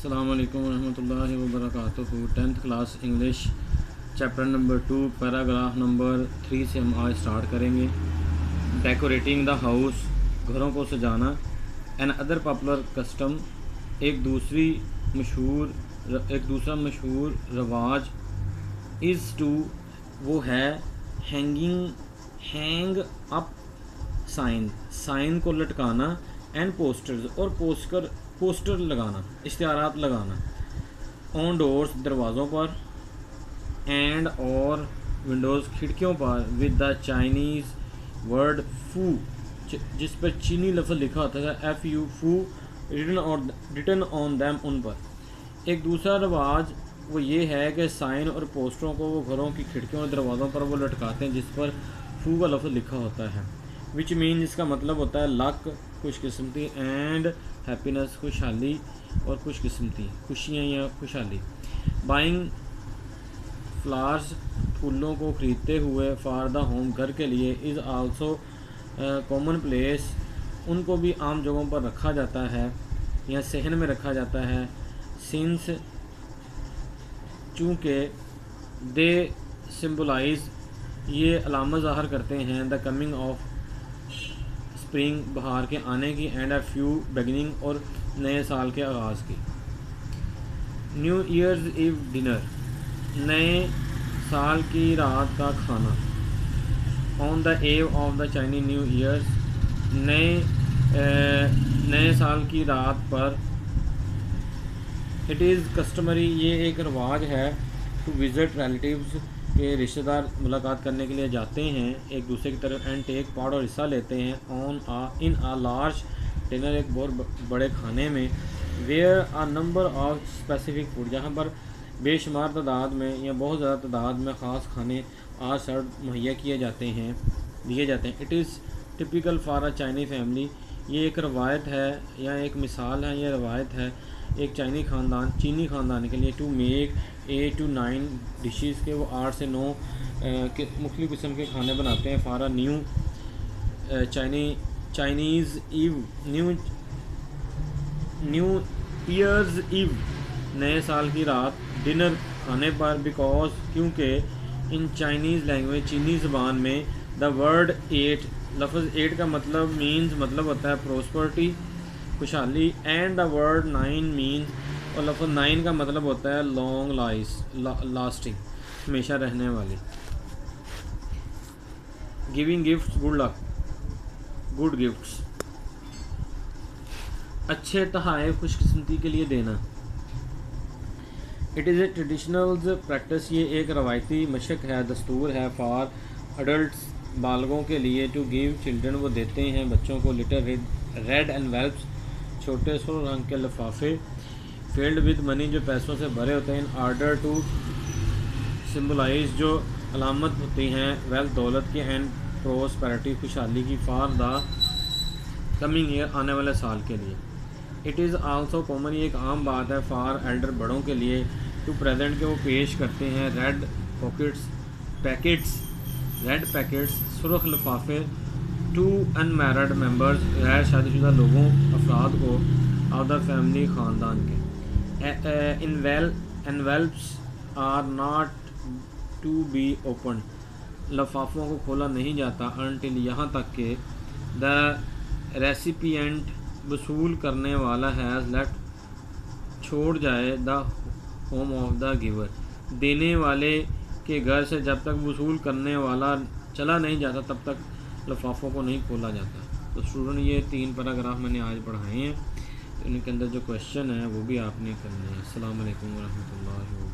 السلام علیکم ورحمۃ اللہ وبرکاتہ۔ 10th class English chapter number 2 paragraph number 3 سے ہم آج اسٹارٹ کریں گے۔ ڈیکوریٹنگ دا ہاؤس، گھروں کو سجانا۔ این ادر پاپولر کسٹم، ایک دوسرا مشہور رواج از ٹو، وہ ہے ہینگ اپ سائن کو لٹکانا، اینڈ پوسٹرز اور پوسٹر لگانا، اشتہارات لگانا، آن ڈورز دروازوں پر، اینڈ اور ونڈوز کھڑکیوں پر، ود دا چائنیز ورڈ فو، جس پر چینی لفظ لکھا ہوتا ہے ایف یو فو، ریٹن آن دیم، ان پر۔ ایک دوسرا رواج وہ یہ ہے کہ سائن اور پوسٹروں کو وہ گھروں کی کھڑکیوں اور دروازوں پر وہ لٹکاتے ہیں جس پر فو کا لفظ لکھا ہوتا ہے، وچ مین، جس کا مطلب ہوتا ہے لک، خوش قسمتی، اینڈ ہیپینس، خوشحالی اور خوش قسمتی، خوشیاں یا خوشحالی۔ بائنگ فلاورز، پھولوں کو خریدتے ہوئے، فار دا ہوم، گھر کے لیے، از آلسو کامن پلیس، ان کو بھی عام جگہوں پر رکھا جاتا ہے یا صحن میں رکھا جاتا ہے، سنس، چونکہ، دے سمبلائز، یہ علامت ظاہر کرتے ہیں، دا کمنگ آف اسپرنگ، بہار کے آنے کی، اینڈ اے فیو بگننگ، اور نئے سال کے آغاز کی۔ نیو ایئرز ایو ڈنر، نئے سال کی رات کا کھانا۔ آن دا ایو of the Chinese new year's, نئے سال کی رات پر۔ اٹ از کسٹمری، یہ ایک رواج ہے، ٹو وزٹ ریلیٹیوز، کے رشتہ دار ملاقات کرنے کے لیے جاتے ہیں ایک دوسرے کی طرف، اینڈ ٹیک پارٹ، اور حصہ لیتے ہیں، ان آ لارج ڈنر، ایک بہت بڑے کھانے میں، where a number of specific food, جہاں پر بے شمار تعداد میں یا بہت زیادہ تعداد میں خاص کھانے آ سرو مہیا دیے جاتے ہیں۔ It is typical for a Chinese family, یہ ایک روایت ہے یا ایک مثال ہے، یہ روایت ہے ایک چینی خاندان کے لیے، ٹو میک 8 to 9 ڈشز، کے وہ 8 سے 9 مختلف قسم کے کھانے بناتے ہیں، فار اے نیو چائنیز ایو، نیو ایئرز ایو، نئے سال کی رات، ڈنر، کھانے پر، بیکاز، کیونکہ، ان چائنیز لینگویج، چینی زبان میں، دا ورڈ 8، لفظ 8 کا مطلب مینز، مطلب ہوتا ہے پروسپرٹی، خوشحالی، اینڈ دا ورڈ 9 مینز، اور لفظ 9 کا مطلب ہوتا ہے لانگ لاسٹنگ، ہمیشہ رہنے والی۔ Giving gifts, good luck, good gifts, اچھے تحائف، خوش قسمتی کے لیے دینا۔ It is a traditional practice, یہ ایک روایتی مشق ہے، دستور ہے، فار اڈلٹس، بالغوں کے لیے، ٹو گیو چلڈرن، وہ دیتے ہیں بچوں کو، لٹل ریڈ انویلپس، چھوٹے سرخ رنگ کے لفافے، فیلڈ ود منی، جو پیسوں سے بھرے ہوتے ہیں، ان آرڈر ٹو سمبلائز، جو علامت ہوتی ہیں ویلتھ، دولت کی، اینڈ پروسپیرٹی، خوشحالی کی، فار دا کمنگ ایئر، آنے والے سال کے لیے۔ اٹ از آلسو کامن، یہ ایک عام بات ہے، فار ایلڈر، بڑوں کے لیے، ٹو پریزنٹ، کے وہ پیش کرتے ہیں، ریڈ پیکٹس، سرخ لفافے، ٹو ان میرڈ ممبرز، غیر شادی شدہ لوگوں، افراد کو، آف دا فیملی، خاندان کے۔ Envelopes are not to be opened, لفافوں کو کھولا نہیں جاتا، انٹل، یہاں تک کہ، دا ریسیپینٹ، وصول کرنے والا، ہیز لیفٹ، چھوڑ جائے، the home of the giver, دینے والے کے گھر سے جب تک وصول کرنے والا چلا نہیں جاتا تب تک لفافوں کو نہیں کھولا جاتا۔ تو اسٹوڈنٹ، یہ 3 پیراگراف میں نے آج پڑھائے ہیں، ان کے اندر جو کویشچن ہے وہ بھی آپ نے کرنے ہیں۔ السلام علیکم ورحمۃ اللہ وبرکاتہ۔